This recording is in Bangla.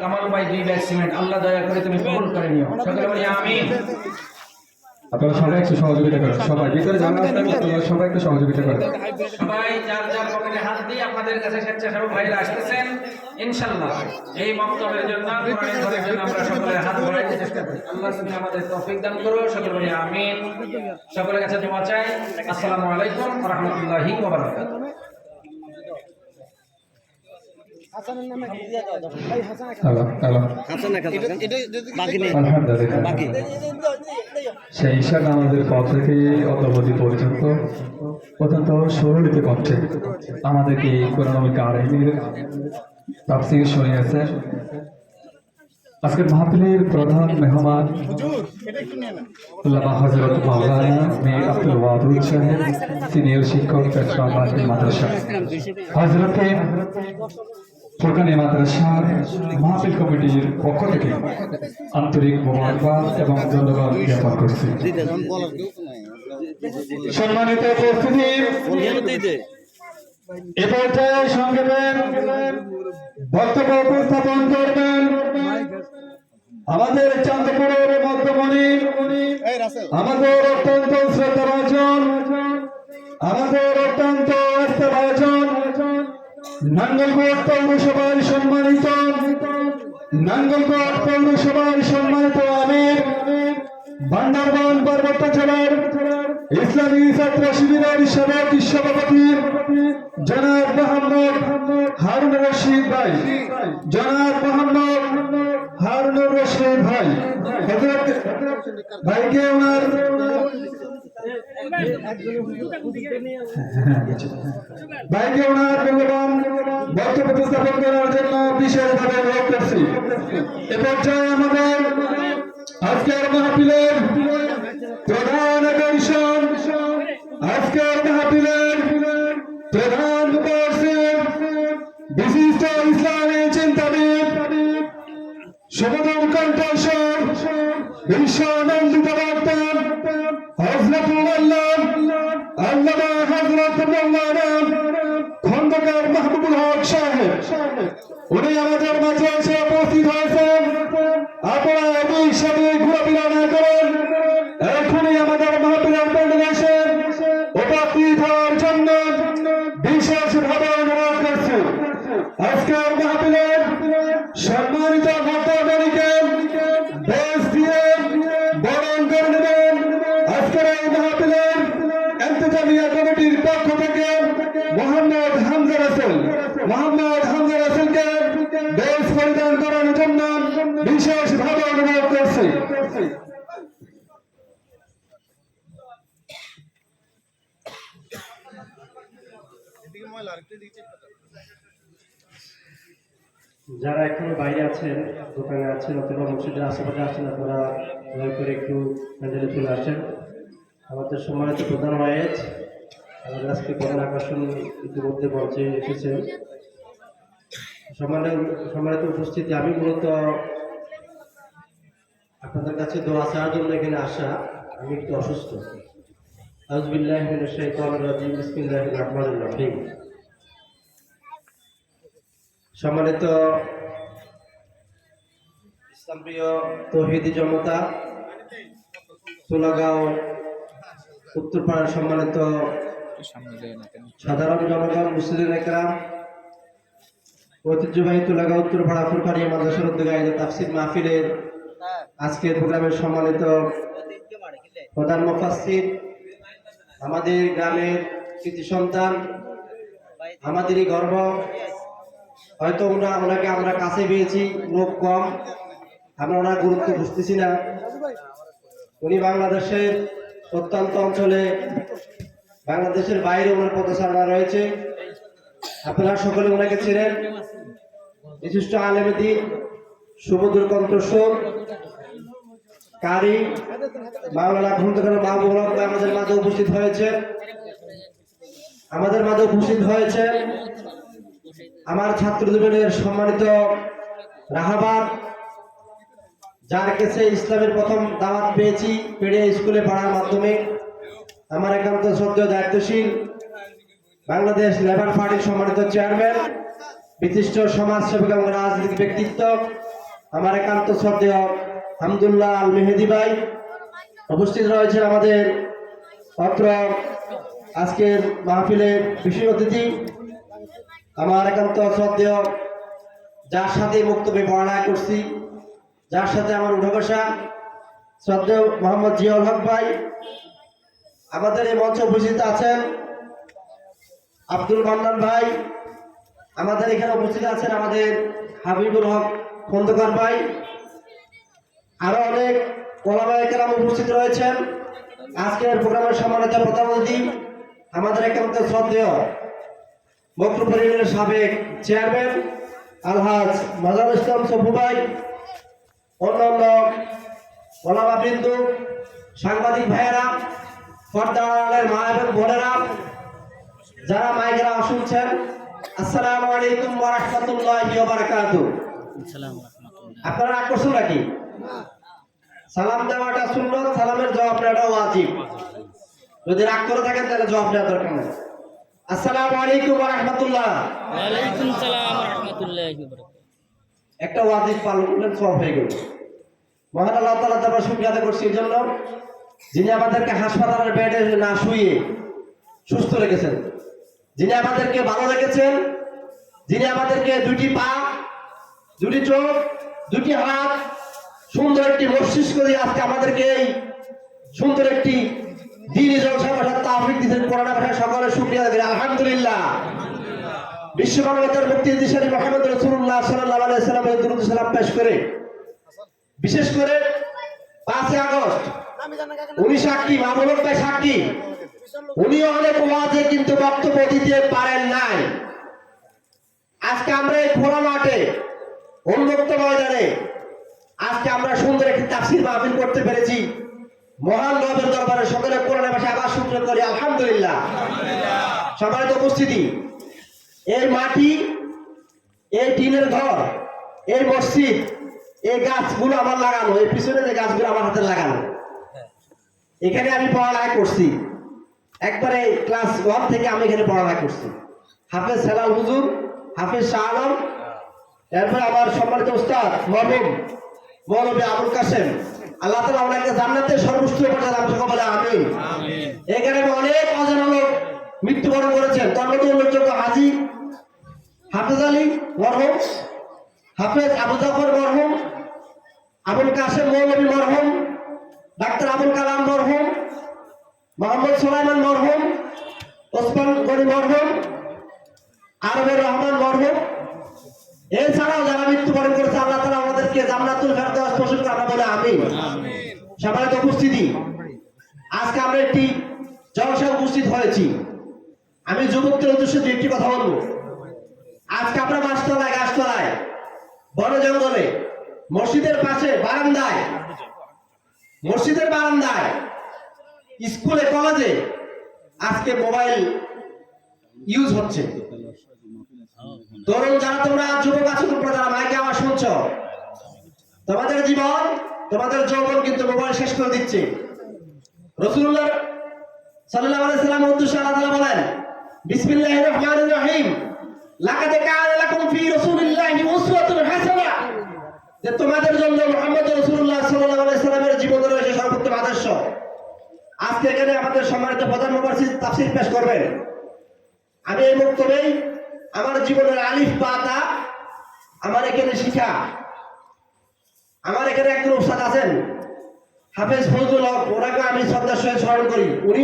কামাল ভাই 2 ব্যাগ সিমেন্ট, আল্লাহ দয়া করে তুমি কবুল করে নিও, সকলে বলি আমিন। আপনারা সবাই একটু সহযোগিতা করেন, সবাই ভিতরে জানা আছে, আপনারা সবাই একটু সহযোগিতা করেন। সবাই যার যার পকেটে হাত দিয়ে আপনাদের কাছে স্বেচ্ছাসেবক ভাইরা আসতেছেন ইনশাআল্লাহ এই মক্তবের জন্য, কোরআনের ঘরের জন্য আমরা সকলে হাত বাড়াইতে চেষ্টা করি। আল্লাহ তুমি আমাদের তৌফিক দান করো, সকলে বলি আমিন। সকলের কাছে দোয়া চাই। আসসালামু আলাইকুম ওয়া রাহমাতুল্লাহি ওয়া বারাকাতুহু। সেই ঈশা নামাজের পর থেকে অদ্যাবধি পর্যন্ত অত্যন্ত সুরলিত কণ্ঠে আমাদেরকে এই কোরআনুল কারীমের তাফসীর শুনিয়েছেন। আজকের মাহফিলের প্রধান মেহমান আল্লামা হযরত মাওলানা মীর আব্দুল ওয়াদুদ সাহেব, সিনিয়র শিক্ষক পেশওয়া মাদ্রাসা। হযরতে ফুরকানি মাদ্রাসার মাহফিল কমিটির পক্ষ থেকে আন্তরিক মোবারকবাদ এবং ধন্যবাদ জ্ঞাপন করছি। সম্মানিত উপস্থিতি, এ পর্যায়ে সংক্ষেপে বক্তব্য উপস্থাপন করবেন আমাদের চাঁদপুরের মধ্যমণি, আমাদের অত্যন্ত শ্রদ্ধাভাজন, আমাদের অত্যন্ত আস্থাভাজন নাঙ্গলকোট পৌরসভার সম্মানিত আমির, বান্দরবান পার্বত্য জেলার ইসলামী ছাত্র শিবিরের সাবেক সভাপতি জনাব মোহাম্মদ হারুনুর রশিদ ভাই, জনাব মোহাম্মদ হারুনুর রশিদ ভাই, ভাইকে ওনার মূল্যবান বক্তব্য উপস্থাপন করার জন্য বিশেষভাবে অনুরোধ করছি। এ পর্যায়ে আমাদের আজকের মাহফিলের প্রধান আকর্ষণ, আজকের মাহফিলের প্রধান মুফাসসির, বিশিষ্ট ইসলামী চিন্তাবিদ, সুমধুর কণ্ঠস্বর, বিশ্বনন্দিত বক্তা হযরতুল আল্লামা হযরত মাওলানা খন্দকার মাহবুবুল হক সাহেব, উনি আমাদের মাঝে এসে উপস্থিত হয়েছেন। আপনারা এই সাথে ঘোরাফেরা না করেন, এখনই আমাদের মাহফিলের প্যান্ডেলে এসে উপস্থিত হওয়ার জন্য বিশেষভাবে অনুরোধ করছি। আজকের মাহফিলের সম্মানিত ভক্তগণকে দেশ দিয়ে বরণ করে নেবেন। আজকের এই মাহফিলের ইন্তেজামিয়া কমিটির পক্ষ থেকে মোহাম্মদ হামজা রাসেলকে দেশ পরিধান করানোর জন্য বিশেষভাবে অনুরোধ করছি। যারা এখনো বাইরে আছেন, দোকানে আছেন অথবা মসজিদের আশেপাশে আছেন, আপনারা দয়া করে একটু প্যান্ডেলে চলে আসেন। আমাদের সম্মানিত প্রধান ওয়াইজ, আমাদের আজকে প্রধান আকর্ষণ ইতিমধ্যে মঞ্চে এসেছেন। সম্মানিত উপস্থিতি, আমি মূলত আপনাদের কাছে দোয়া চাওয়ার জন্য এখানে আসা। আমি একটু অসুস্থ। আউযু বিল্লাহি মিনাশ শাইতানির রাজিম, বিসমিল্লাহির রহমানির রহিম। সম্মানিত ইসলামপ্রিয় তৌহিদি জনতা, সোলাগাঁও উত্তরপাড়ার সম্মানিত সাধারণ জনগণ, মুসলিম একরাম, ঐতিহ্যবাহী তুলাগাঁও উত্তরপাড়া ফুরকানি মাদ্রাসার উদ্যোগে আয়োজিত তাফসীর মাহফিলের আজকের প্রোগ্রামের সম্মানিত প্রধান মুফাসসির, আমাদের গ্রামের কৃতি সন্তান, আমাদেরই গর্ব। হয়তো ওনাকে আমরা কাছে পেয়েছি, লোক কম, আমরা ওনার গুরুত্ব বুঝতেছি না। উনি বাংলাদেশের প্রত্যন্ত অঞ্চলে, বাংলাদেশের বাইরে ওনার পদচারণা রয়েছে। আপনারা সকলে ওনাকে চেনেন। বিশিষ্ট আলেমে দ্বীন, সুমধুর কণ্ঠস্বর, কারি মাওলানা খন্দকার মাহবুবুল হক আমাদের মাঝে উপস্থিত হয়েছে। আমার ছাত্র জীবনের সম্মানিত রাহাবার, যার কাছে ইসলামের প্রথম দাওয়াত পেয়েছি পেড়িয়া স্কুলে পড়ার মাধ্যমে, আমার একান্ত শ্রদ্ধেয় দায়িত্বশীল বাংলাদেশ লেবার পার্টির সম্মানিত চেয়ারম্যান, বিশিষ্ট সমাজসেবক এবং রাজনৈতিক ব্যক্তিত্ব আমার একান্ত শ্রদ্ধেয় হামদুল্লাহ আল মেহেদি ভাই উপস্থিত রয়েছেন আমাদের অত্র আজকের মাহফিলের বিশেষ অতিথি, আমার একান্ত শ্রদ্ধেয়, যার সাথে বক্তব্যে পড়ালেখা করছি, যার সাথে আমার উঠা বসা, শ্রদ্ধেয় মোহাম্মদ জিয়াউল হক ভাই। আমাদের এই মঞ্চে উপস্থিত আছেন আব্দুল মান্নান ভাই, আমাদের এখানে উপস্থিত আছেন আমাদের হাবিবুল হক খন্দকার ভাই, আরো অনেক ওলামায়ে কেরাম উপস্থিত রয়েছেন। আজকের প্রোগ্রামের সম্মানিত প্রধান অতিথি আমাদের একান্ত শ্রদ্ধেয় বক্তব্য পরিবারের সাবেক চেয়ারম্যান আলহাজ মাজারুল ইসলাম সফু ভাই, অন্যান্য ওলামা বিন্দু, সাংবাদিক ভাইয়েরা, পর্দার মা এবং বোনেরা, যারা মাইকেরা শুনছেন, আসসালামু আলাইকুম ওয়া রাহমাতুল্লাহি ওয়া বারাকাতুহু। আপনারা রাগ করছেন নাকি? সালাম দেওয়াটা সুন্নত, সালামের জবাব দেওয়াটা ওয়াজিব। যদি রাগ করে থাকেন তাহলে জবাব দেওয়ার দরকার নেই। আসসালামু আলাইকুম ওয়া রাহমাতুল্লাহ। ওয়া আলাইকুম সালাম ওয়া রাহমাতুল্লাহি ওয়া বারাকাতুহু। একটা ওয়াজিব পালন করলেন, সওয়াব হয়ে গেল। মহান আল্লাহ তাআলা তাআলা শুকরিয়া আদায় করছি এই জন্য, যিনি আমাদেরকে হাসপাতালের বেডে না শুয়ে সুস্থ রেখেছেন, যিনি আমাদেরকে ভালো রেখেছেন, যিনি আমাদেরকে দুটি পা, দুটি চোখ, দুটি হাত, সুন্দর একটি মস্তিষ্ক দিয়ে আজকে আমাদেরকে এই সুন্দর একটি দ্বীনি জলসা করার তৌফিক দিয়েছেন। কোরআন ভাষায় সকলে শুকরিয়া আদায় করি আলহামদুলিল্লাহ। বিশ্ব মানবতার মুক্তি দিশারি মুহাম্মদ রাসূলুল্লাহ সাল্লাল্লাহু আলাইহি ওয়াসাল্লামের দরুদ সালাম পেশ করে, বিশেষ করে 5 আগস্ট উনি সাক্ষী, মামুনুল ভাই সাক্ষী, উনিও অনেক ওয়াজে কিন্তু বক্তব্য দিতে পারেন নাই। আজকে আমরা এই খোলা মাঠে উন্মুক্ত ময়দানে আজকে আমরা সুন্দর একটি তাফসীর মাহফিল করতে পেরেছি। মহান রবের দরবারে সকলে কোরআনের ভাষায় আবার শুকরিয়া করি আলহামদুলিল্লাহ। সম্মানিত উপস্থিতি, এই মাটি, এই টিনের ঘর, এই মসজিদ, এই গাছগুলো আমার লাগানো, এই পিছনে যে গাছগুলো আমার হাতে লাগানো, এখানে আমি পড়ালেখা করছি। একবারে ক্লাস 1 থেকে আমি এখানে পড়ালেখা করছি। হাফেজ সেলাল হুজুর, হাফেজ শাহ আলম, এরপর আমার সম্মানিত উস্তাদ মরহুম মৌলভী আবুল কাসেম, আল্লাহ তাআলা ওনাকে জান্নাতের সর্বোচ্চ পর্যায়ে দান করুন বলে আমিন। এখানে অনেক অজানা লোক মৃত্যুবরণ করেছেন, তার মধ্যে উল্লেখযোগ্য হাজী হাফেজ আলী মরহুম, হাফেজ আবু জাফর মরহুম, আবুল কাসেম মৌলভী মরহুম, ডাক্তার আবুল কালাম মরহুম, মোহাম্মদ সুলাইমান মরহুম, ওসমান গনি মরহুম, আরবের রহমান মরহুম। এছাড়াও যারা মৃত্যুবরণ করেছে, আল্লাহ তাআলা আমাদেরকে জান্নাতুল ফেরদাউস নসিব করুন আমরা বলে আমিন। সম্মানিত উপস্থিতি, আজকে আমরা একটি জলসায় উপস্থিত হয়েছি। আমি যুবকদের উদ্দেশ্যে একটি কথা বলবো। আজকে আমরা মাছতলায়, গাছতলায়, বন জঙ্গলে, মসজিদের পাশে বারান্দায়, মসজিদের বারান্দায়, স্কুলে, কলেজে আজকে মোবাইল ইউজ হচ্ছে। তরুণ যারা তোমরা যুবক আছো, তোমরা যারা মাইকে আওয়াজ শুনছো, তোমাদের জীবন, তোমাদের যৌবন কিন্তু মোবাইল শেষ করে দিচ্ছে। রাসূলুল্লাহ সাল্লাল্লাহু আলাইহি ওয়াসাল্লাম উদ্দেশ্যে আল্লাহ তাআলা বলেন, বিসমিল্লাহির রহমানির রহিম, লাকাদ কানা লাকুম ফি রাসূলিল্লাহি উসওয়াতুন হাসানাহ, যে তোমাদের জন্য মুহাম্মদ রাসূলুল্লাহ সাল্লাল্লাহু আলাইহি ওয়াসাল্লামের জীবনে রয়েছে সর্বোত্তম আদর্শ। আজকে এখানে আমাদের সম্মানিত প্রধান মুফাসসির তাফসীর পেশ করবেন। আমি এই বক্তব্যে আমার জীবনের আলিফ বা তা আমার এখানে শিখা, আমার এখানে একজন উস্তাদ আছেন হাফেজ ফজলুল হক, ওনাকে আমি শ্রদ্ধার সহিত স্মরণ করি। উনি